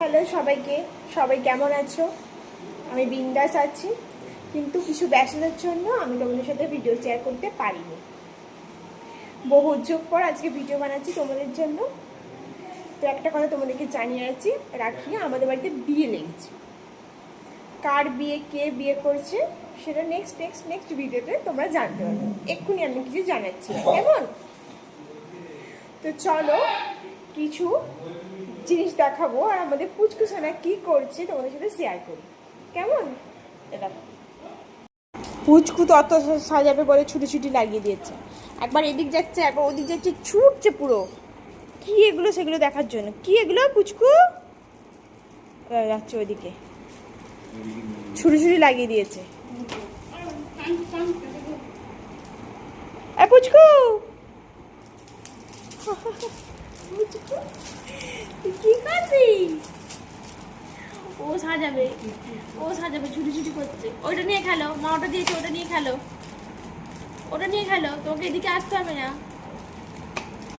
Hello সবাইকে, সবাই কেমন আছো? আমি বিন্দাস আছি, কিন্তু কিছু ব্যস্ততার জন্য আমি তোমাদের সাথে ভিডিও শেয়ার করতে পারিনি। বহু যুগ পর আজকে ভিডিও বানাচ্ছি তোমাদের জন্য। তো একটা কথা তোমাদেরকে জানিয়ে রাখি, আমাদের বাড়িতে বিয়ে লেগেছে। কার বিয়ে, কে বিয়ে করছে সেটা নেক্সট ভিডিওতে তোমরা জানতে পারবে। এক্ষুনি আমি কিছু জানাচ্ছি, কেমন? তো চলো কিছু জিনিস দেখাবো আর আমাদের পুচকু সোনা কি করছে তোমাদের সাথে শেয়ার করি, কেমন? এটা পুচকু তো অত সাজাবে বলে ছুটি লাগিয়ে দিয়েছে। একবার এদিক যাচ্ছে, একবার ওদিক যাচ্ছে, ছুটছে পুরো। কি এগুলো সেগুলো দেখার জন্য? কি এগুলো পুচকু যাচ্ছে ওইদিকে, ছুটি লাগিয়ে দিয়েছে। পুচকু কি করবি? ও সাজাবে ছুটি করছে। ওইটা নিয়ে খেলো, মা ওটা দিয়েছে, ওটা নিয়ে খেলো। তোমাকে এদিকে আসতে হবে না।